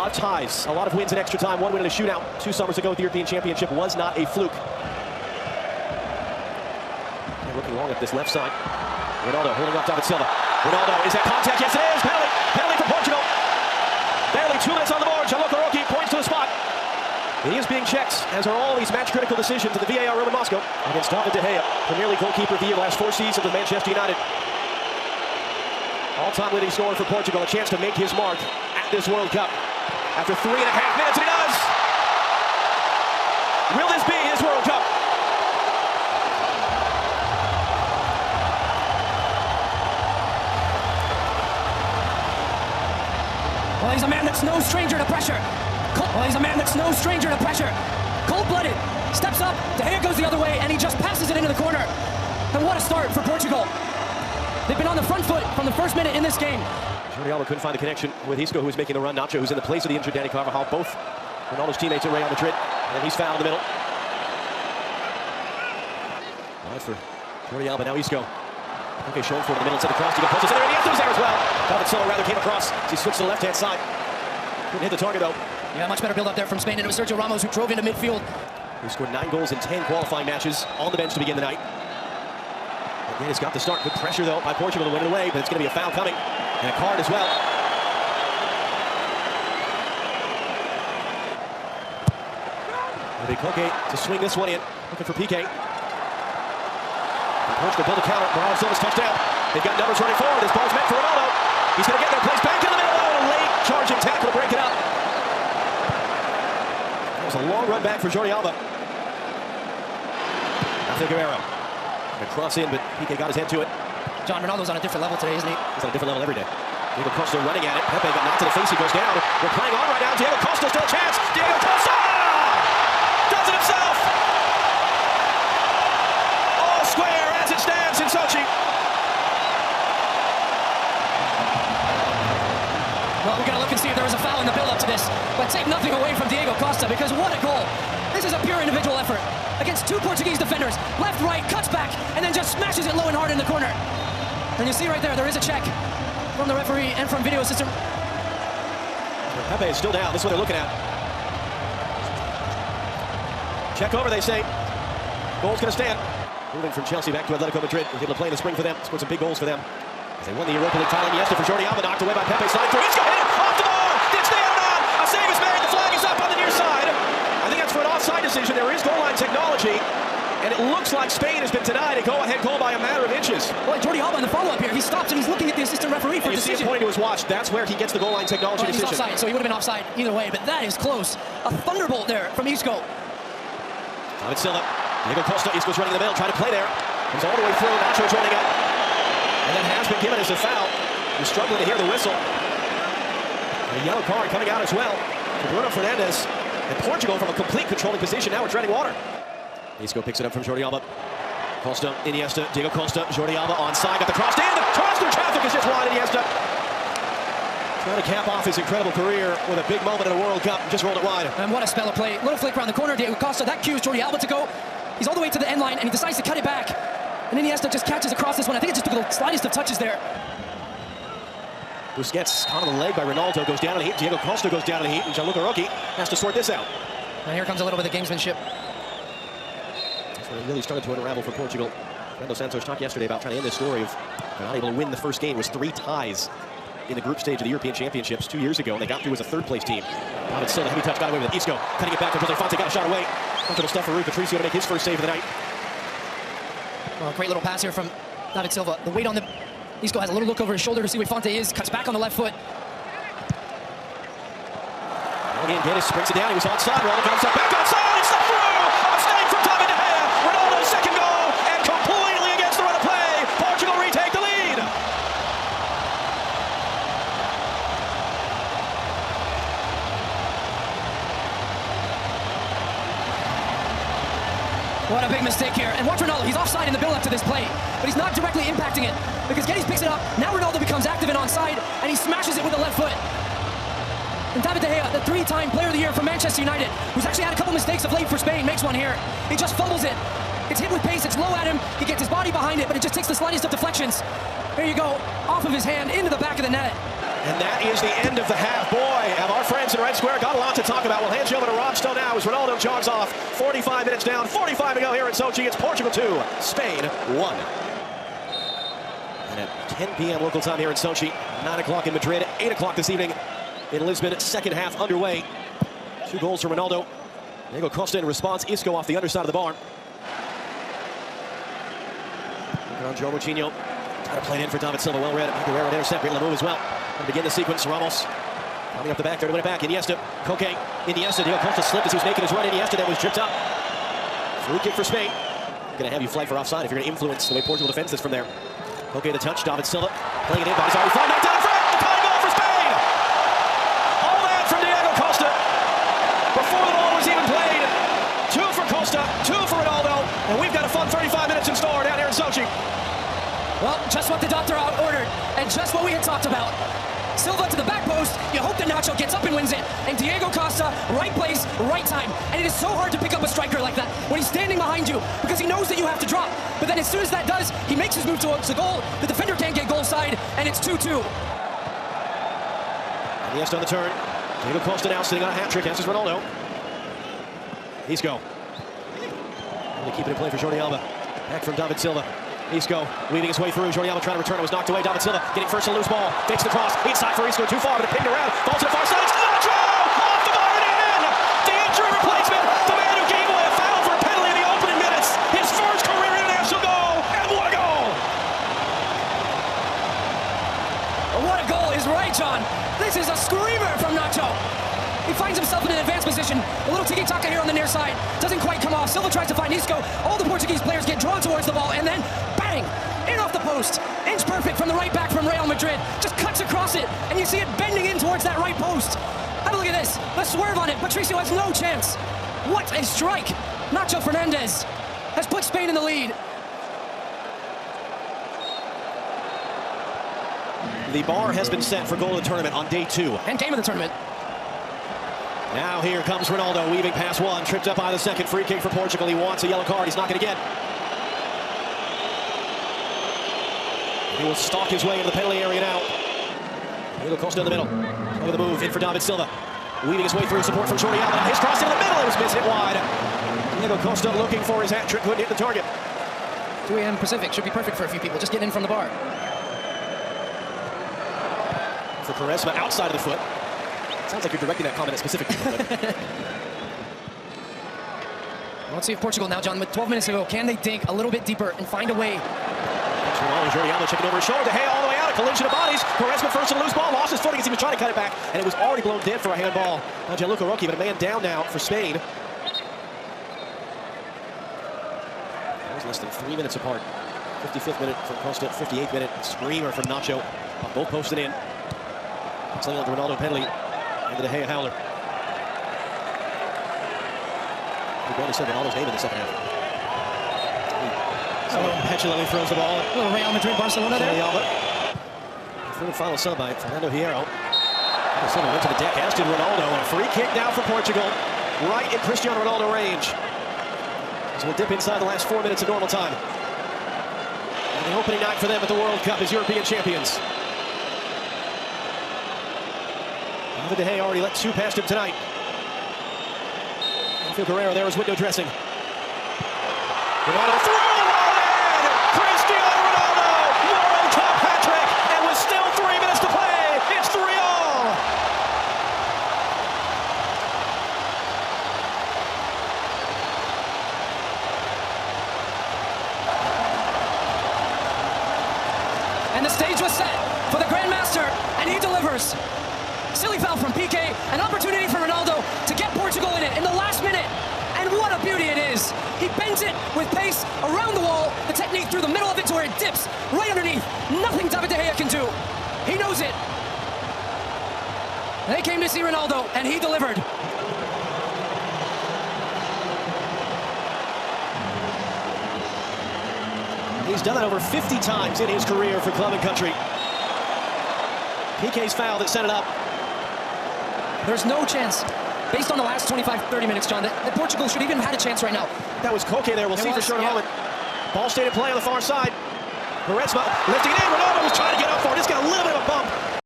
lot of ties, a lot of wins in extra time, one win in a shootout 2 summers ago at the European Championship was not a fluke. And looking long at this left side. Ronaldo holding up David Silva. Ronaldo, is that contact? Yes, it is! Penalty! Penalty for Portugal! Barely 2 minutes on the board. Gianluca Rocchi points to the spot. He is being checked, as are all these match-critical decisions in the VAR room in Moscow against David De Gea, Premier League goalkeeper of the year last 4 seasons with Manchester United. All-time leading scorer for Portugal, a chance to make his mark at this World Cup. After 3.5 minutes, and he does! Will this be his World Cup? Well, he's a man that's no stranger to pressure. Cold-blooded, steps up, De Gea goes the other way, and he just passes it into the corner. And what a start for Portugal. They've been on the front foot from the first minute in this game. Jordi Alba couldn't find the connection with Isco, who was making the run. Nacho, who's in the place of the injured Dani Carvajal, both Ronaldo's teammates at Real Madrid, and he's fouled in the middle. All right for Jordi Alba, now Isco. Okay, showing for it in the middle, instead of cross, he goes in there, and Iniesta was there as well. David Silva rather came across as he switched to the left-hand side. Couldn't hit the target, though. Yeah, much better build-up there from Spain, and it was Sergio Ramos who drove into midfield. He scored 9 goals in 10 qualifying matches on the bench to begin the night. Again, he's got the start. Good pressure, though, by Portugal to win it away, but it's going to be a foul coming, and a card as well. It'll be Koke to swing this one in, looking for Piqué. And Portugal build a counter. Bernardo Silva's touchdown. They've got numbers running forward. This ball's meant for Ronaldo. He's going to get there, plays back in the middle. Oh, a late charging tackle to break it up. That was a long run back for Jordi Alba. After Guerrero. A cross in, but Piqué got his head to it. John, Ronaldo's on a different level today, isn't he? He's on a different level every day. Diego Costa running at it. Pepe got knocked to the face. He goes down. We're playing on right now. Diego Costa still a chance. Diego Costa does it himself. All square as it stands in Sochi. Well, we're going to look and see if there was a foul in the build-up to this, but take nothing away from Diego Costa, because what a goal. This is a pure individual effort against 2 Portuguese defenders. Left, right, cuts back, and then just smashes it low and hard in the corner. And you see right there is a check from the referee and from video assistant. Pepe is still down. This is what they're looking at. Check over, they say. Goal's going to stand. Moving from Chelsea back to Atletico Madrid. Was able to play in the spring for them. Scored some big goals for them. As they won the Europa League title. Iniesta for Jordi Alba, knocked away by Pepe. Sliding through. Isco hit it off the bar. Did stay out on. A save is made. The flag is up on the near side. I think that's for an offside decision. There is goal line technology. And it looks like Spain has been denied a go-ahead goal by a matter of inches. Well, Jordi Alba in the follow-up here. He stops and he's looking at the assistant referee for a decision. You see him pointing to his watch. That's where he gets the goal line technology decision. He's offside, so he would have been offside either way. But that is close. A thunderbolt there from Isco. David Silva. Diego Costa. Isco's running in the middle, trying to play there. He's all the way through. Nacho's running up. And that has been given as a foul. He's struggling to hear the whistle. And a yellow card coming out as well for Bruno Fernandes. And Portugal from a complete controlling position. Now we're treading water. Isco picks it up from Jordi Alba. Costa, Iniesta, Diego Costa, Jordi Alba onside. Got the cross in. The cross through traffic is just wide. Iniesta trying to cap off his incredible career with a big moment in a World Cup. Just rolled it wide. And what a spell of play. Little flick around the corner. Diego Costa, that cues Jordi Alba to go. He's all the way to the end line, and he decides to cut it back. And Iniesta just catches across this one. I think it just took the slightest of touches there. Busquets caught on the leg by Ronaldo, goes down in the heat. Diego Costa goes down in the heat, and Gianluca Rocchi has to sort this out. And here comes a little bit of gamesmanship. That's when it really started to unravel for Portugal. Fernando Santos talked yesterday about trying to end this story of they're not able to win the first game. It was 3 ties in the group stage of the European Championships 2 years ago, and they got through as a 3rd-place team. David Silva, heavy touch, got away with it. Isco cutting it back to Jose Fonte, got a shot away. Comfortable stuff for Rui Patricio to make his first save of the night. Well, great little pass here from David Silva. The weight on the... Isco has a little look over his shoulder to see where Fonte is. Cuts back on the left foot. Again, Guedes springs it down. He was onside. Ronaldo comes up. Back onside. It's not through. A mistake from David De Gea. Ronaldo's second goal. And completely against the run of play. Portugal retake the lead. What a big mistake here. And watch Ronaldo. He's offside in the build-up to this play. But he's not directly impacting it. Because Guedes picks it up. Now Ronaldo becomes active and onside. And he smashes it with the left foot. And David De Gea, the 3-time Player of the Year for Manchester United, who's actually had a couple mistakes of late for Spain, makes one here. He just fumbles it. It's hit with pace, it's low at him, he gets his body behind it, but it just takes the slightest of deflections. There you go, off of his hand, into the back of the net. And that is the end of the half. Boy, have our friends in Red Square got a lot to talk about. We'll hand you over to Rob Stowe now as Ronaldo jogs off. 45 minutes down, 45 to go here in Sochi. It's Portugal 2, Spain 1. And at 10 p.m. local time here in Sochi, 9 o'clock in Madrid, 8 o'clock this evening in Lisbon. Second half underway. 2 goals for Ronaldo. Diego Costa in response. Isco off the underside of the bar. Looking on Joe Moutinho. Trying to play it in for David Silva. Well read. Guerrero there. Great little move as well. To begin the sequence, Ramos coming up the back there to win it back. Iniesta, Koke, Iniesta. Diego Costa slipped as he was making his run. Iniesta then was tripped up. Free kick for Spain. Going to have you flag for offside if you're going to influence the way Portugal defends this from there. Koke the touch. David Silva playing it in, but he's already flying back down in front. Tying goal for Spain. All that from Diego Costa before the ball was even played. 2 for Costa, 2 for Ronaldo, and we've got a fun 35 minutes in store down here in Sochi. Well, just what the doctor ordered, and just what we had talked about. Silva to the back post, you hope that Nacho gets up and wins it, and Diego Costa, right place, right time. And it is so hard to pick up a striker like that when he's standing behind you, because he knows that you have to drop. But then as soon as that does, he makes his move towards the goal, the defender can't get goal side, and it's 2-2. Iniesta on the turn. Diego Costa now sitting on a hat-trick, as is Ronaldo. Isco. Only keeping it in play for Jordi Alba. Back from David Silva. Isco weaving his way through. Jordi Alba trying to return. It was knocked away. David Silva getting first a loose ball. Takes the cross. Inside for Isco. Too far, but it pinged around. Ball to the far side. It's Nacho! Off the bar and in! The injury replacement. The man who gave away a foul for a penalty in the opening minutes. His first career international goal. And what a goal! What a goal is right, John. This is a screamer from Nacho. He finds himself in an advanced position. A little tiki-taka here on the near side. Doesn't quite come off. Silva tries to find Isco. All the Portuguese players get drawn towards the ball, and then bang! In off the post. Inch perfect from the right back from Real Madrid. Just cuts across it, and you see it bending in towards that right post. Have a look at this. The swerve on it. Patricio has no chance. What a strike. Nacho Fernandez has put Spain in the lead. The bar has been set for goal of the tournament on day 2. And game of the tournament. Now here comes Ronaldo, weaving past one, tripped up by the second. Free kick for Portugal. He wants a yellow card. He's not going to get. He will stalk his way into the penalty area now. Diego Costa in the middle. Look at the move, in for David Silva. Weaving his way through, support from Jordi Alba. His cross into the middle, it was missed, hit wide. Diego Costa looking for his hat trick, couldn't hit the target. 2 a.m. Pacific should be perfect for a few people, just getting in from the bar. For Quaresma, outside of the foot. Sounds like you're directing that comment at specific people. Well, let's see if Portugal now, John, with 12 minutes to go, can they dig a little bit deeper and find a way? Jordi Alba checking over his shoulder. De Gea all the way out. A collision of bodies. Quaresma first to the loose ball. Lost his footing as he was trying to cut it back. And it was already blown dead for a handball. Now Gianluca Rocchi, but a man down now for Spain. That was less than 3 minutes apart. 55th minute for Costa. 58th minute. Screamer from Nacho. Both posted in. Something on the Ronaldo penalty. And the De Gea howler. We barely said Ronaldo's name in the second half. Petulantly throws the ball. A little Real Madrid Barcelona there. Third and final sub by Fernando Hierro. Silva went to the deck, as did Ronaldo. And a free kick now for Portugal. Right in Cristiano Ronaldo range. So we'll dip inside the last 4 minutes of normal time. And the opening night for them at the World Cup as European champions. David De Gea already let 2 past him tonight. Guerrero there was window dressing. Ronaldo through! Cristiano Ronaldo! World Cup hat-trick! And with still 3 minutes to play, it's 3-all! And the stage was set for the Grandmaster, and he delivers. Silly foul from Piqué, an opportunity for Ronaldo to get Portugal in it in the last minute. And what a beauty it is. He bends it with pace around the wall, the technique through the middle of it to where it dips right underneath. Nothing David De Gea can do. He knows it. They came to see Ronaldo, and he delivered. He's done that over 50 times in his career for club and country. Piqué's foul that set it up. There's no chance, based on the last 25-30 minutes, John, that Portugal should even have had a chance right now. That was Koke there. We'll see for sure in a moment. Ball stayed in play on the far side. Quaresma lifting it in. Ronaldo was trying to get up for it. Just got a little bit of a bump.